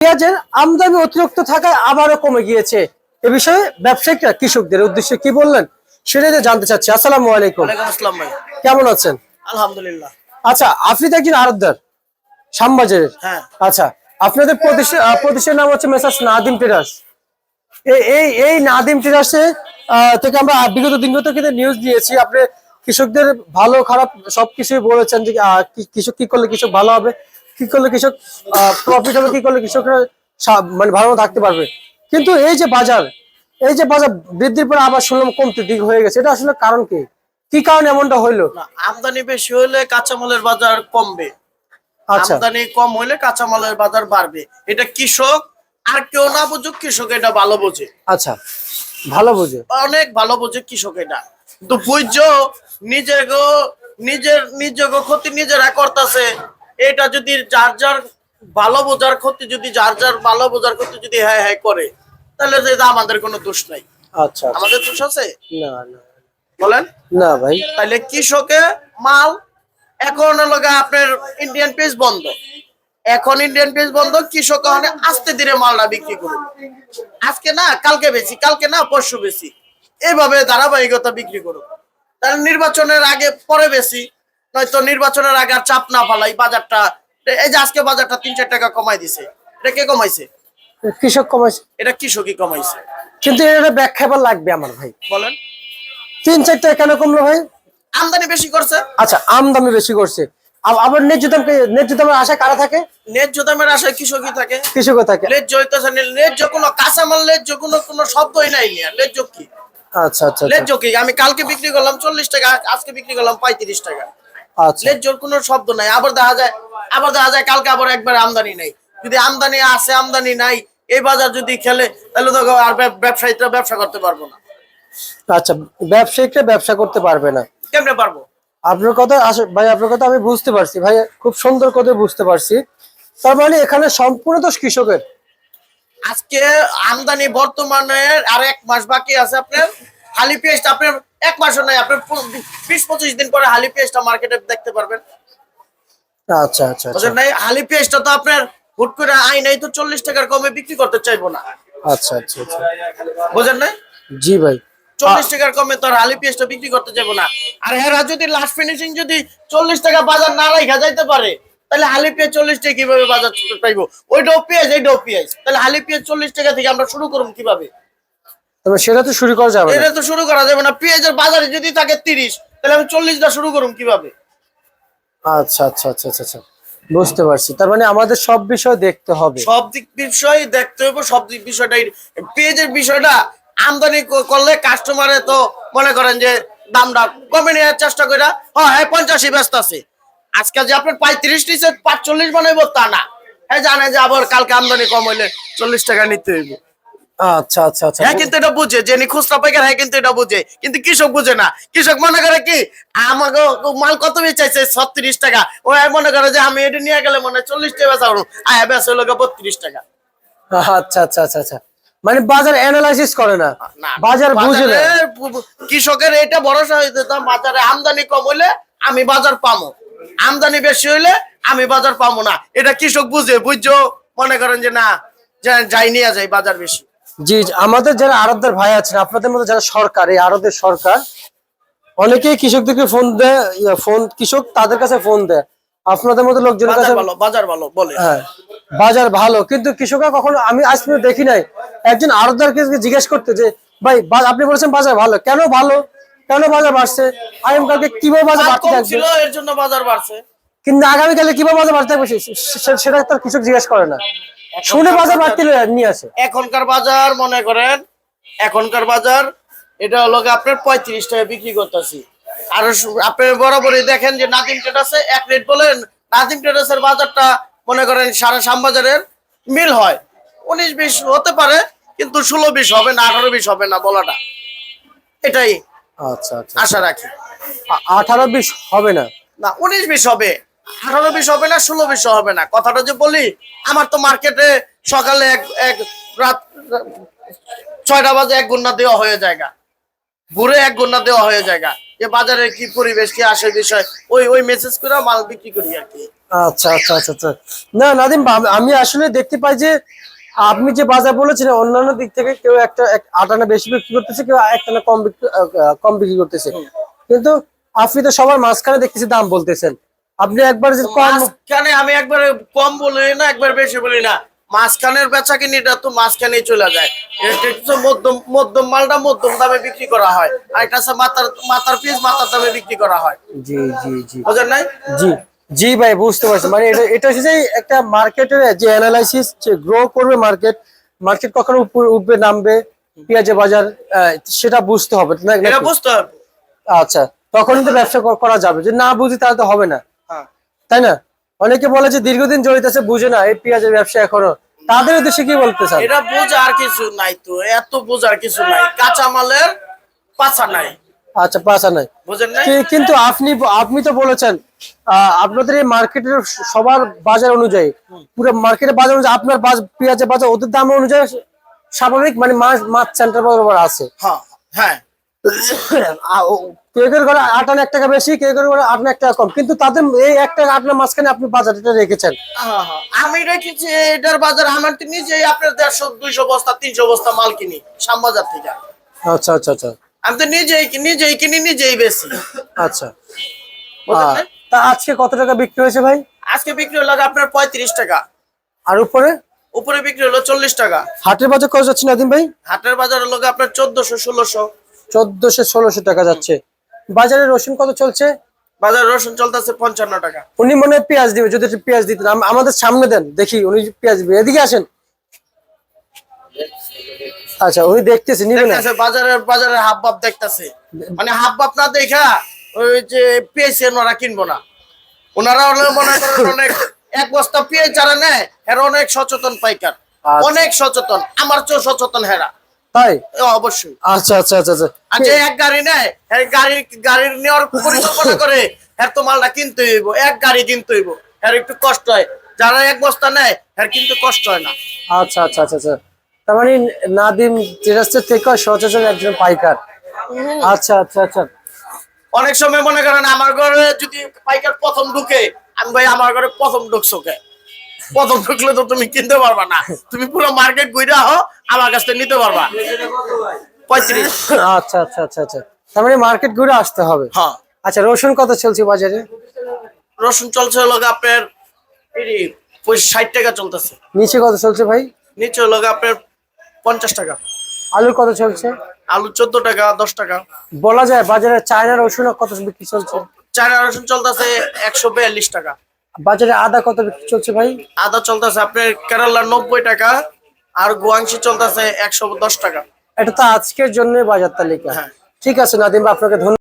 পেঁয়াজের আমদানি অতিরিক্ত থাকায় আবারও কমে গিয়েছে। এ বিষয়ে ব্যবসায়িকরা কৃষকদের উদ্দেশ্যে কি বললেন সেটাই জানতে চাচ্ছি। আসসালামু আলাইকুম। ওয়ালাইকুম আসসালাম ভাই। কেমন আছেন? আলহামদুলিল্লাহ। আচ্ছা, আপনি তো একজন আড়তদার শ্যামবাজারের। হ্যাঁ। আচ্ছা, আপনাদের প্রতিষ্ঠানের নাম হচ্ছে মেসার্স নাদিম ট্রেডার্স। এই নাদিম ট্রেডার্সে থেকে আমরা বিগত দিনগুলো কিন্তু নিউজ দিয়েছি। আপনি কৃষকদের ভালো খারাপ সবকিছুই বলেছেন যে কৃষক কি করলে কৃষক ভালো হবে, কি করলে কৃষক প্রফিট হবে, কি করলে কৃষকরা মানে ভালো থাকতে পারবে। কিন্তু এই যে বাজার বৃদ্ধির পরে আবার শুনলাম কমতে দিক হয়ে গেছে, এটা আসলে কারণ কি কারণে এমনটা হইলো? না, আমদানি বেশি হলে কাঁচামালের বাজার কমবে। আচ্ছা, আমদানি কম হলে কাঁচামালের বাজার বাড়বে। এটা কৃষক আর কেউ না বুঝুক, কৃষক এটা ভালো বোঝে। আচ্ছা, ভালো বুঝে, অনেক ভালো বোঝে কৃষক এটা। কিন্তু বুঝছো নিজের ক্ষতি নিজেরা করতেছে। এটা যদি যার ভালো বোঝার ক্ষতি যদি যার ভালো বোঝার ক্ষতি যদি হ্যাঁ হ্যাঁ করে, তাহলে যে আমাদের কোনো দোষ নাই। আচ্ছা, আমাদের দোষ আছে? না না বলেন না ভাই। তাহলে কৃষকে মাল এখন হলো আপনার ইন্ডিয়ান পেজ বন্ধ। এখন ইন্ডিয়ান পেজ বন্ধ, কৃষক আস্তে ধীরে মালটা বিক্রি করুন। আজকে না কালকে বেশি, কালকে না পরশু বেশি, এইভাবে ধারাবাহিকতা বিক্রি করুন। তাহলে নির্বাচনের আগে পরে বেশি, নয়তো নির্বাচনের আগে আর চাপ না ফালাই বাজারটা। এই যে আজকে বাজারটা 3-4 টাকা কমাই দিছে, এটা কে কমাইছে? কৃষক কমাইছে। এটা কৃষকই কমাইছে। কিন্তু এটা ব্যাখ্যা লাগবে আমার ভাই। বলেন 3-4 টাকা কেন কমলো ভাই? আমদানি বেশি করছে। আচ্ছা, আমদানি বেশি করছে। আবার ন্যায্য দামের আশা কারা থাকে? ন্যায্য দামের আশায় কৃষকই থাকে। কৃষকও থাকে। ন্যায্য হইতেছে ন্যায্য কোনো কাঁচামাল, ন্যায্য কোনো শব্দই নাই। ন্যায্য কি? আচ্ছা আচ্ছা ন্যায্য কি? আমি কালকে বিক্রি করলাম 40 টাকা, আজকে বিক্রি করলাম 35 টাকা। আচ্ছা, ন্যায্যর কোনো শব্দ নাই। আবার দেখা যায় কালকে আবার একবার আমদানি নাই। যদি আমদানি আছে আমদানি নাই, এই বাজার যদি খেলে, তাহলে তো আর ব্যবসায়ীরা ব্যবসা করতে পারবো না। আচ্ছা, ব্যবসায়িকরা ব্যবসা করতে পারবে না। কেমনে পারবো? আপনার কথা ভাই, আপনার কথা আমি বুঝতে পারছি ভাই, খুব সুন্দর করে বুঝতে পারছি। তার মানে এখানে সম্পূর্ণ দোষ কৃষকের। আজকে আমদানি বর্তমানে আর 1 মাস বাকি আছে। আপনার হালি পেঁয়াজটা আপনার 1 মাসও নাই, আপনার 20-25 দিন পরে হালি পেঁয়াজটা মার্কেটে দেখতে পারবেন। আচ্ছা আচ্ছা আচ্ছা বুঝলেন নাই? হালি পেঁয়াজটা তো আপনার হুট করে নাই তো 40 টাকার কমে বিক্রি করতে চাইবো না। আচ্ছা আচ্ছা আচ্ছা বুঝলেন নাই? জি ভাই। 40 টাকার কমে তো আর হালি পেঁয়াজটা বিক্রি করতে যাবো না। আর এরা যদি লাস্ট ফিনিশিং যদি 40 টাকা বাজার না রাখা যাইতে পারে, তাহলে হালি পেঁয়াজ 40 টাকা কিভাবে বাজার পাইবো? ওইটাও পেঁয়াজ, এইটাও পেঁয়াজ, তাহলে হালি পেঁয়াজ 40 টাকা থেকে আমরা শুরু করুন কিভাবে? তবে সেটা তো শুরু করা যাবে না। এটা তো শুরু করা যাবে না। পেঁয়াজের বাজারে যদি থাকে 30, তাহলে আমি 40 শুরু করুন কিভাবে? আচ্ছা আচ্ছা আচ্ছা আচ্ছা আচ্ছা, বুঝতে পারছি। তার মানে আমাদের সব বিষয় দেখতে হবে। সব দিক বিষয় দেখতে হবে। সব দিক বিষয়টাই পেঁয়াজের বিষয়টা আমদানি করলে কাস্টমারে তো মনে করেন যে দামটা কমে নেওয়ার চেষ্টা করে। হ্যাঁ 85 ব্যস্ত আছে। আজকে যে আপনার 35 নিচে 45 বানাইবো তা না। হ্যাঁ জানে যে আবার কালকে আমদানি কম হইলে 40 টাকা নিতে হইব। আচ্ছা আচ্ছা আচ্ছা, হ্যাঁ কিন্তু এটা বুঝে যে খুচরা পাইকার, হ্যাঁ কিন্তু এটা বুঝে। কিন্তু কৃষক বুঝে না। কৃষক মনে করে কি আমাকে মাল কত বেচাইছে 36 টাকা, ও মনে করে যে আমি এটা নিয়ে গেলে মনে 40 টাকা বেচা করবো, বেচা হলো 32 টাকা। আচ্ছা আচ্ছা আচ্ছা আচ্ছা, মানে বাজার অ্যানালাইসিস করে না, না, বাজার বুঝে না। কৃষকের এটা ভরসা হইতে বাজারে আমদানি কম হইলে আমি বাজার পাবো, আমদানি বেশি হইলে আমি বাজার পাবো না। এটা কৃষক বুঝছো মনে করেন যে না যাই নিয়ে যায় বাজার বেশি। জি, আমাদের যারা আড়তদার ভাই আছেন, আপনাদের মধ্যে যারা সরকার, এই আড়তের সরকার অনেকেই কৃষকদেরকে ফোন দেয়, কৃষক তাদের কাছে ফোন দেয়, আপনাদের মধ্যে লোকজনের কাছে বাজার ভালো বলে। হ্যাঁ, বাজার ভালো, কিন্তু কৃষকরা কখনো, আমি আজ পর্যন্ত দেখি নাই একজন আড়তদারকে জিজ্ঞেস করতে যে ভাই আপনি বলেছেন বাজার ভালো, কেন ভালো, কেন বাজার বাড়ছে, আগামীকালকে কিভাবে বাজার বাড়তে থাকবে, এর জন্য বাজার বাড়ছে, কিন্তু আগামীকালে কিভাবে বাজার বাড়তে থাকবে সেটা তার কৃষক জিজ্ঞেস করে না, শুনে বাজার বাড়তে নিয়ে আসে। এখনকার বাজার মনে করেন, এখনকার বাজার এটা হলো আপনার 35 টাকা বিক্রি করতেছি। আর আপনি বরাবরই দেখেন যে নাদিম ট্রেডার্সে এক রেট বলেন, নাদিম ট্রেডার্সের বাজারটা মনে করেন সারা শ্যামবাজারের মিল হয় 19-20 হতে পারে, কিন্তু 16-20 হবে না, 18-20 হবে না বলাটা, এটাই আচ্ছা আচ্ছা, আশা রাখি। 18-20 হবে না, না 19-20 হবে, 18-20 হবে না, 16-20 হবে না। কথাটা যে বলি, আমার তো মার্কেটে সকালে এক রাত 6টা বাজে 1 গুণা দেওয়া হয়ে যায়। ঘুরে 1 ঘন্টা দেওয়া হয়ে যায় যে বাজারে কি পরিবেশ কি আসে বিষয় ওই মেসেজ করে মাল বিক্রি করি আর কি। আচ্ছা আচ্ছা আচ্ছা আচ্ছা। না নাদিম, আমি আসলে দেখতে পাই যে আপনি যে বাজার বলেছিলেন অন্যান্য দিক থেকে কেউ আটানা বেশি বিক্রি করতেছে, কেউ একটানা কম বিক্রি করতেছে, কিন্তু আপনি তো সবার মাঝখানে দেখতেছি দাম বলতেছেন। আপনি একবার যে কম, মাঝখানে আমি একবার কম বলি না, একবার বেশি বলি না, মাঝখানের বেচা কিনিটা তো মাঝখানেই চলে যায়। এটা হচ্ছে মধ্যম মধ্যম মালটা মধ্যম দামে বিক্রি করা হয়, আর এটা হচ্ছে মাথার পিস মাথার দামে বিক্রি করা হয়। জি জি জি বুঝেন নাই? জি জি ভাই, বুঝতে পারছি। মানে এটা হচ্ছে যে একটা মার্কেটের যে অ্যানালাইসিস, যে গ্রো করবে মার্কেট কখনো উপরে উঠবে নামবে, পেঁয়াজের বাজার সেটা বুঝতে হবে নাকি? এটা বুঝতে হবে। আচ্ছা, তখনই তো ব্যবসা করা যাবে। যে না বুঝি তাহলে তো হবে না, হ্যাঁ, তাই না? অনেকে বলে যে দীর্ঘদিন জড়িত আছে, বুঝে না এই পেঁয়াজের ব্যবসা এখনো। তাদের উদ্দেশ্যে কি বলতে চান? এটা বোঝার কিছু নাই, তো এত বোঝার কিছু নাই, কাঁচামালের পাছা নাই। আচ্ছা, পাশা নাই। বুঝেন নাই? কিন্তু আপনি তো বলেছেন আপনাদের এই মার্কেটের সবার বাজার অনুযায়ী, পুরো মার্কেটের বাজার অনুযায়ী আপনার পেঁয়াজের বাজার ওদের দাম অনুযায়ী স্বাভাবিক, মানে মাছ সেন্টার বরাবর আছে। হ্যাঁ হ্যাঁ, কেউ কেউ করে 8 আনা 1 টাকা বেশি, কেউ কেউ করে 8 আনা 1 টাকা কম, কিন্তু তাদের এই 1 টাকা 8 আনার মাঝখানে আপনি বাজারটা রেখেছেন। আমি রেখেছি এটার বাজার আমার তো নিজেই আপনার 150 200 বস্তা 300 বস্তা মাল কিনি শ্যামবাজার থেকে। আচ্ছা আচ্ছা আচ্ছা আমি তো নিজেই কিনি নিজেই বেশি। আচ্ছা। বুঝলেন না? তা আজকে কত টাকা বিক্রি হয়েছে ভাই? আজকে বিক্রি হলো আপনার 35 টাকা, আর উপরে উপরে বিক্রি হলো 40 টাকা। হাটের বাজার কত যাচ্ছে নাদিম ভাই? হাটের বাজার হলো আপনার 1400 1600। 1400 1600 টাকা যাচ্ছে। বাজারে রসুন কত চলছে? বাজার রসুন চলতেছে 55 টাকা। উনি মনে হয় পেঁয়াজ দিবে, যদি একটু পেঁয়াজ দিতেন আমাদের সামনে দেন, দেখি উনি পেঁয়াজ দিবে। এদিকে আসেন। আচ্ছা, উনি দেখতেছে, নিবে না? দেখতেছে বাজারে হাফ বাপ দেখতেছে, মানে হাফ বাপ না দেখা ওই যে পেয়েছে ওনারা কিনবো না। ওনারা হলে মনে করেন অনেক 1 বস্তা পেঁয়াজ যারা নেয় এরা অনেক সচেতন পাইকার, আচ্ছা। অনেক সচেতন, আমার চেয়েও সচেতন হেরা। তাই? অবশ্যই। আচ্ছা আচ্ছা আচ্ছা আচ্ছা। আর যে এক গাড়ি নেয় গাড়ির নেওয়ার পরিকল্পনা করে এর তো মালটা কিনতে হইব, এক গাড়ি কিনতে হইব, এর একটু কষ্ট হয়। যারা 1 বস্তা নেয় এর কিন্তু কষ্ট হয় না। আচ্ছা আচ্ছা আচ্ছা আচ্ছা। তার মানে নাদিম ট্রেডার্সের থেকে সচেতন একজন পাইকার। আচ্ছা আচ্ছা আচ্ছা। অনেক সময় মনে করেন আমার ঘরে যদি পাইকার প্রথম ঢুকে, আমি ভাই আমার ঘরে প্রথম ঢুকছো কে? প্রথম ঢুকলে তো তুমি কিনতে পারবা না, তুমি পুরো মার্কেট ঘুরে আমার কাছ থেকে নিতে পারবা। 35। আচ্ছা আচ্ছা আচ্ছা আচ্ছা। তার মানে মার্কেট ঘুরে আসতে হবে। হ্যাঁ। আচ্ছা, রসুন কত চলছে বাজারে? রসুন চলছে হলো আপনার 60 টাকা চলতেছে। নিচে কত চলছে ভাই? নিচে হলো আপনার 50 টাকা। আলু কত চলছে? আলু 14 টাকা 10 টাকা। বলা যায় বাজারে চায়না রসুন কত বিক্রি চলছে? চায়না রসুন চলতেছে 142 টাকা। বাজারে আদা কত বিক্রি চলছে ভাই? আদা চলতেছে আপনার কেরালার 90 টাকা, আর গুয়াংশি চলতেছে 110 টাকা। এটা তো আজকের জন্য বাজার তালিকা। হ্যাঁ। ঠিক আছে নাদিম, আপনাকে ধন্যবাদ।